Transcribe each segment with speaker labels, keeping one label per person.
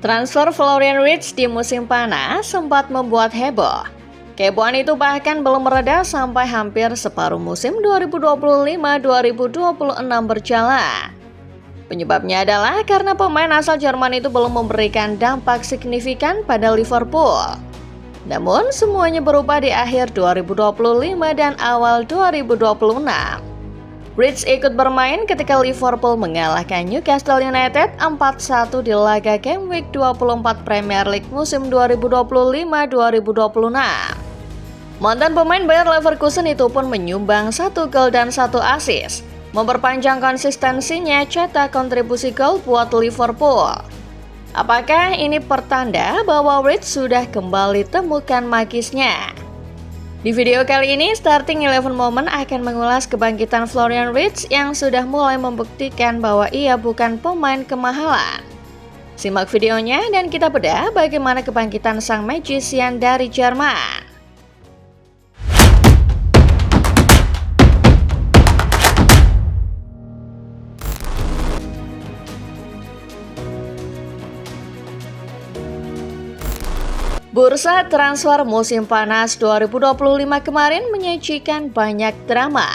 Speaker 1: Transfer Florian Wirtz di musim panas sempat membuat heboh. Kehebohan itu bahkan belum mereda sampai hampir separuh musim 2025-2026 berjalan. Penyebabnya adalah karena pemain asal Jerman itu belum memberikan dampak signifikan pada Liverpool. Namun semuanya berubah di akhir 2025 dan awal 2026. Wirtz ikut bermain ketika Liverpool mengalahkan Newcastle United 4-1 di laga Game Week 24 Premier League musim 2025-2026. Mantan pemain Bayer Leverkusen itu pun menyumbang 1 gol dan 1 assist, memperpanjang konsistensinya cetak kontribusi gol buat Liverpool. Apakah ini pertanda bahwa Wirtz sudah kembali temukan magisnya? Di video kali ini, Starting 11 Moment akan mengulas kebangkitan Florian Wirtz yang sudah mulai membuktikan bahwa ia bukan pemain kemahalan. Simak videonya dan kita bedah bagaimana kebangkitan sang magician dari Jerman. Bursa transfer musim panas 2025 kemarin menyajikan banyak drama.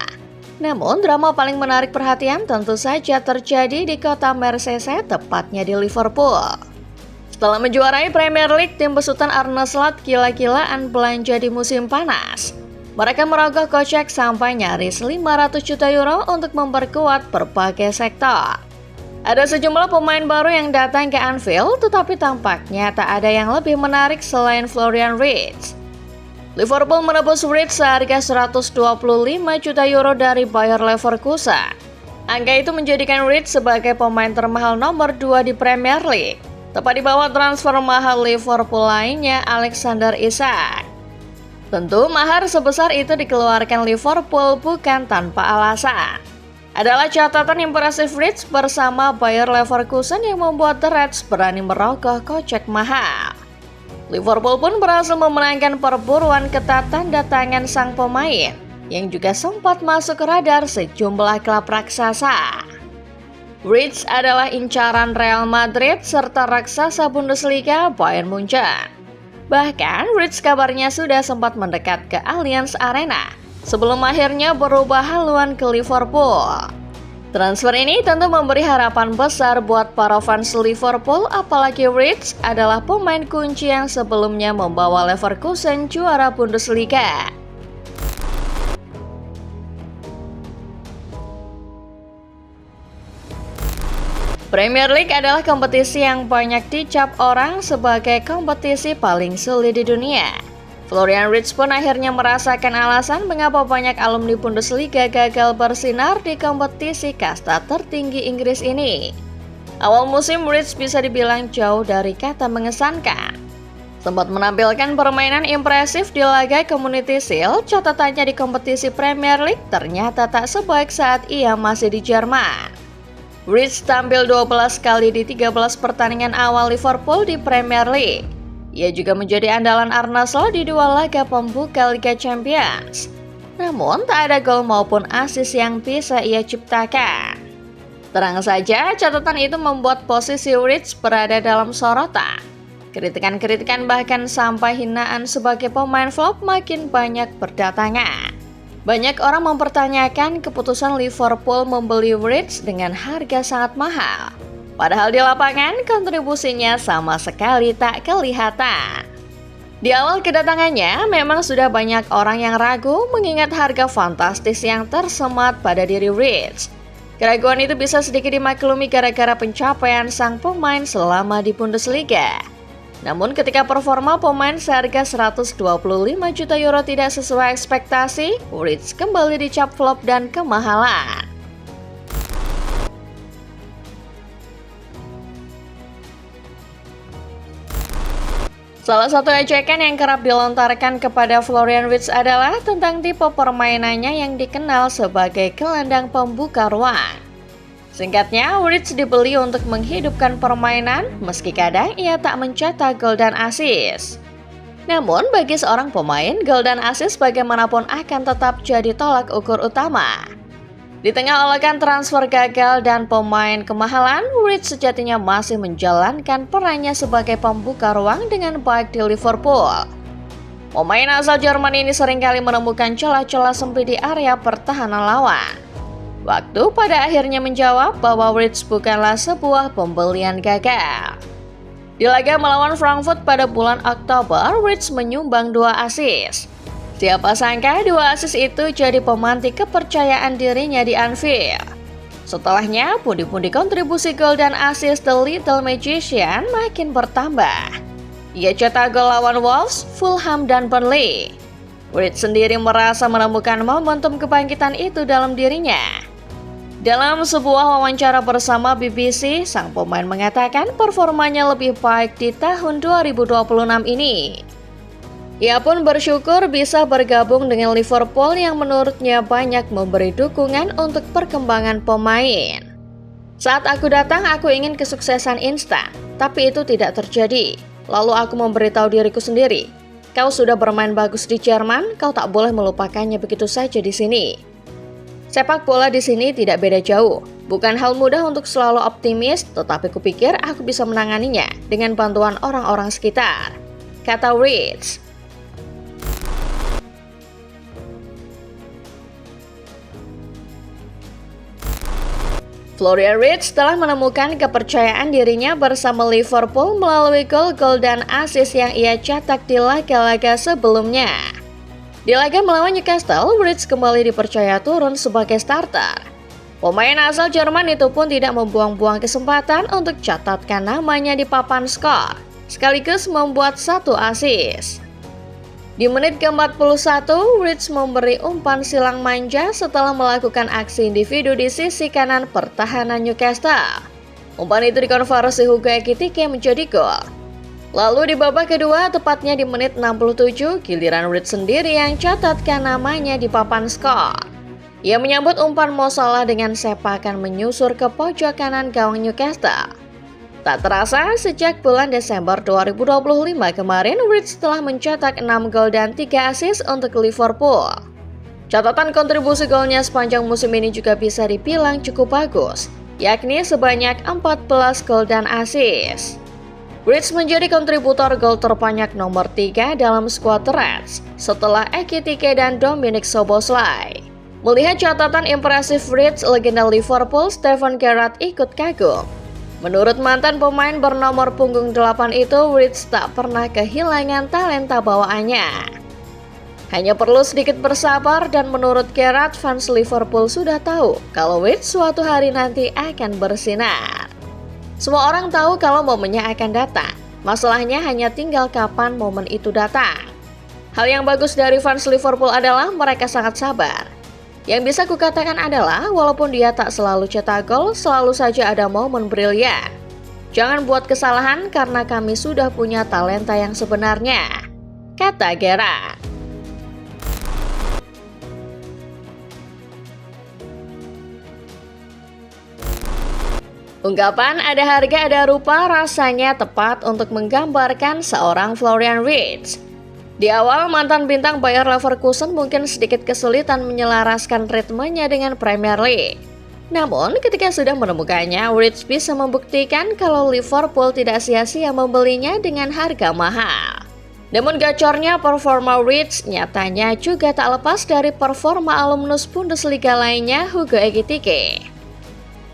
Speaker 1: Namun drama paling menarik perhatian tentu saja terjadi di kota Merseyside, tepatnya di Liverpool. Setelah menjuarai Premier League, tim besutan Arne Slot gila-gilaan belanja di musim panas. Mereka merogoh kocek sampai nyaris 500 juta euro untuk memperkuat berbagai sektor. Ada sejumlah pemain baru yang datang ke Anfield, tetapi tampaknya tak ada yang lebih menarik selain Florian Wirtz. Liverpool menebus Wirtz seharga 125 juta euro dari Bayer Leverkusen. Angka itu menjadikan Wirtz sebagai pemain termahal nomor 2 di Premier League, tepat di bawah transfer mahal Liverpool lainnya, Alexander Isak. Tentu mahar sebesar itu dikeluarkan Liverpool bukan tanpa alasan. Adalah catatan impresif Wirtz bersama Bayer Leverkusen yang membuat The Reds berani merogoh kocek mahal. Liverpool pun berhasil memenangkan perburuan ketat tanda tangan sang pemain, yang juga sempat masuk ke radar sejumlah klub raksasa. Wirtz adalah incaran Real Madrid serta raksasa Bundesliga Bayern Munchen. Bahkan Wirtz kabarnya sudah sempat mendekat ke Allianz Arena sebelum akhirnya berubah haluan ke Liverpool. Transfer ini tentu memberi harapan besar buat para fans Liverpool, apalagi Wirtz adalah pemain kunci yang sebelumnya membawa Leverkusen juara Bundesliga. Premier League adalah kompetisi yang banyak dicap orang sebagai kompetisi paling sulit di dunia. Florian Wirtz pun akhirnya merasakan alasan mengapa banyak alumni Bundesliga gagal bersinar di kompetisi kasta tertinggi Inggris ini. Awal musim Wirtz bisa dibilang jauh dari kata mengesankan. Sempat menampilkan permainan impresif di laga Community Shield, catatannya di kompetisi Premier League ternyata tak sebaik saat ia masih di Jerman. Wirtz tampil 12 kali di 13 pertandingan awal Liverpool di Premier League. Ia juga menjadi andalan Arne Slot di 2 laga pembuka Liga Champions. Namun tak ada gol maupun assist yang bisa ia ciptakan. Terang saja, catatan itu membuat posisi Wirtz berada dalam sorotan. Kritikan-kritikan bahkan sampai hinaan sebagai pemain flop makin banyak berdatangan. Banyak orang mempertanyakan keputusan Liverpool membeli Wirtz dengan harga sangat mahal. Padahal di lapangan kontribusinya sama sekali tak kelihatan. Di awal kedatangannya memang sudah banyak orang yang ragu mengingat harga fantastis yang tersemat pada diri Wirtz. Keraguan itu bisa sedikit dimaklumi gara-gara pencapaian sang pemain selama di Bundesliga. Namun ketika performa pemain seharga 125 juta euro tidak sesuai ekspektasi, Wirtz kembali dicap flop dan kemahalan. Salah satu ejekan yang kerap dilontarkan kepada Florian Wirtz adalah tentang tipe permainannya yang dikenal sebagai gelandang pembuka ruang. Singkatnya, Wirtz dibeli untuk menghidupkan permainan meski kadang ia tak mencetak gol dan assist. Namun bagi seorang pemain, gol dan assist bagaimanapun akan tetap jadi tolak ukur utama. Di tengah olekan transfer gagal dan pemain kemahalan, Rich sejatinya masih menjalankan perannya sebagai pembuka ruang dengan baik di Liverpool. Pemain asal Jerman ini seringkali menemukan celah-celah sempit di area pertahanan lawan. Waktu pada akhirnya menjawab bahwa Rich bukanlah sebuah pembelian gagal. Di laga melawan Frankfurt pada bulan Oktober, Rich menyumbang 2 assist. Siapa sangka 2 assist itu jadi pemantik kepercayaan dirinya di Anfield. Setelahnya, pundi-pundi kontribusi gol dan assist The Little Magician makin bertambah. Ia cetak gol lawan Wolves, Fulham, dan Burnley. Rich sendiri merasa menemukan momentum kebangkitan itu dalam dirinya. Dalam sebuah wawancara bersama BBC, sang pemain mengatakan performanya lebih baik di tahun 2026 ini. Ia pun bersyukur bisa bergabung dengan Liverpool yang menurutnya banyak memberi dukungan untuk perkembangan pemain. Saat aku datang, aku ingin kesuksesan instan, tapi itu tidak terjadi. Lalu aku memberitahu diriku sendiri, kau sudah bermain bagus di Jerman, kau tak boleh melupakannya begitu saja di sini. Sepak bola di sini tidak beda jauh. Bukan hal mudah untuk selalu optimis, tetapi kupikir aku bisa menanganinya dengan bantuan orang-orang sekitar, kata Rich. Florian Wirtz telah menemukan kepercayaan dirinya bersama Liverpool melalui gol-gol dan assist yang ia cetak di laga-laga sebelumnya. Di laga melawan Newcastle, Wirtz kembali dipercaya turun sebagai starter. Pemain asal Jerman itu pun tidak membuang-buang kesempatan untuk catatkan namanya di papan skor, sekaligus membuat 1 assist. Di menit ke-41, Rich memberi umpan silang manja setelah melakukan aksi individu di sisi kanan pertahanan Newcastle. Umpan itu dikonversi Hugo Ekitike menjadi gol. Lalu di babak kedua, tepatnya di menit 67, giliran Rich sendiri yang catatkan namanya di papan skor. Ia menyambut umpan Mo Salah dengan sepakan menyusur ke pojok kanan gawang Newcastle. Tak terasa, sejak bulan Desember 2025 kemarin, Rich telah mencetak 6 gol dan 3 assist untuk Liverpool. Catatan kontribusi golnya sepanjang musim ini juga bisa dibilang cukup bagus, yakni sebanyak 14 gol dan assist. Rich menjadi kontributor gol terbanyak nomor 3 dalam skuad Reds, setelah Ekitike dan Dominic Szoboszlai. Melihat catatan impresif Rich, legenda Liverpool Steven Gerrard ikut kagum. Menurut mantan pemain bernomor punggung 8 itu, Rich tak pernah kehilangan talenta bawaannya. Hanya perlu sedikit bersabar dan menurut Gerrard, fans Liverpool sudah tahu kalau Rich suatu hari nanti akan bersinar. Semua orang tahu kalau momennya akan datang, masalahnya hanya tinggal kapan momen itu datang. Hal yang bagus dari fans Liverpool adalah mereka sangat sabar. Yang bisa kukatakan adalah, walaupun dia tak selalu cetak gol, selalu saja ada momen brilian. Jangan buat kesalahan karena kami sudah punya talenta yang sebenarnya, kata Gerrard. Ungkapan ada harga ada rupa rasanya tepat untuk menggambarkan seorang Florian Wirtz. Di awal, mantan bintang Bayer Leverkusen mungkin sedikit kesulitan menyelaraskan ritmenya dengan Premier League. Namun, ketika sudah menemukannya, Wirtz bisa membuktikan kalau Liverpool tidak sia-sia membelinya dengan harga mahal. Namun gacornya performa Wirtz nyatanya juga tak lepas dari performa alumnus Bundesliga lainnya, Hugo Ekitike.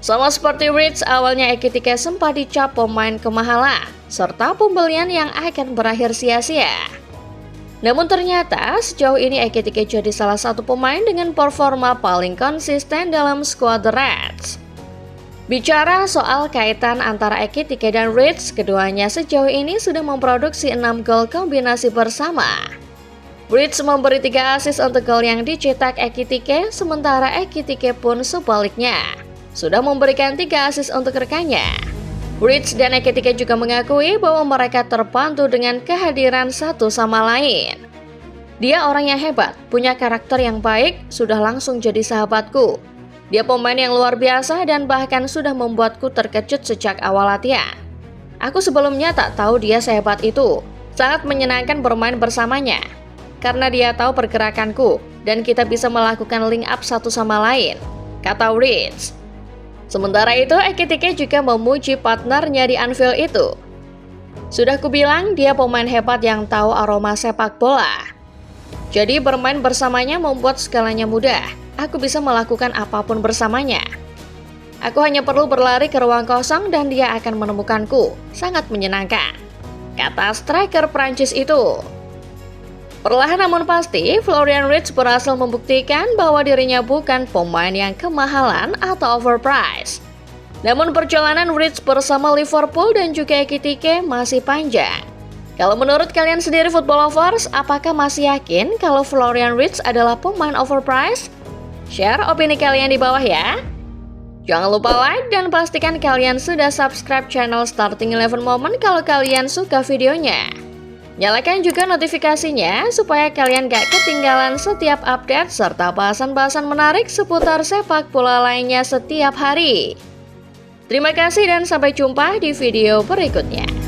Speaker 1: Sama seperti Wirtz, awalnya Ekitike sempat dicap pemain kemahalan, serta pembelian yang akan berakhir sia-sia. Namun ternyata sejauh ini Ekitike jadi salah satu pemain dengan performa paling konsisten dalam skuad The Reds. Bicara soal kaitan antara Ekitike dan Wirtz, keduanya sejauh ini sudah memproduksi 6 gol kombinasi bersama. Wirtz memberi 3 assist untuk gol yang dicetak Ekitike, sementara Ekitike pun sebaliknya sudah memberikan 3 assist untuk rekannya. Wirtz dan Ekitike juga mengakui bahwa mereka terbantu dengan kehadiran satu sama lain. Dia orang yang hebat, punya karakter yang baik, sudah langsung jadi sahabatku. Dia pemain yang luar biasa dan bahkan sudah membuatku terkejut sejak awal latihan. Aku sebelumnya tak tahu dia sehebat itu. Sangat menyenangkan bermain bersamanya, karena dia tahu pergerakanku dan kita bisa melakukan link up satu sama lain. kata Rich. Sementara itu, Ekitike juga memuji partnernya di Anfield itu. Sudah kubilang dia pemain hebat yang tahu aroma sepak bola. Jadi bermain bersamanya membuat segalanya mudah. Aku bisa melakukan apapun bersamanya. Aku hanya perlu berlari ke ruang kosong dan dia akan menemukanku. Sangat menyenangkan, kata striker Prancis itu. Perlahan namun pasti, Florian Wirtz berhasil membuktikan bahwa dirinya bukan pemain yang kemahalan atau overpriced. Namun perjalanan Wirtz bersama Liverpool dan juga Ekitike masih panjang. Kalau menurut kalian sendiri football lovers, apakah masih yakin kalau Florian Wirtz adalah pemain overpriced? Share opini kalian di bawah ya. Jangan lupa like dan pastikan kalian sudah subscribe channel Starting 11 Moment kalau kalian suka videonya. Nyalakan juga notifikasinya supaya kalian gak ketinggalan setiap update serta bahasan-bahasan menarik seputar sepak bola lainnya setiap hari. Terima kasih dan sampai jumpa di video berikutnya.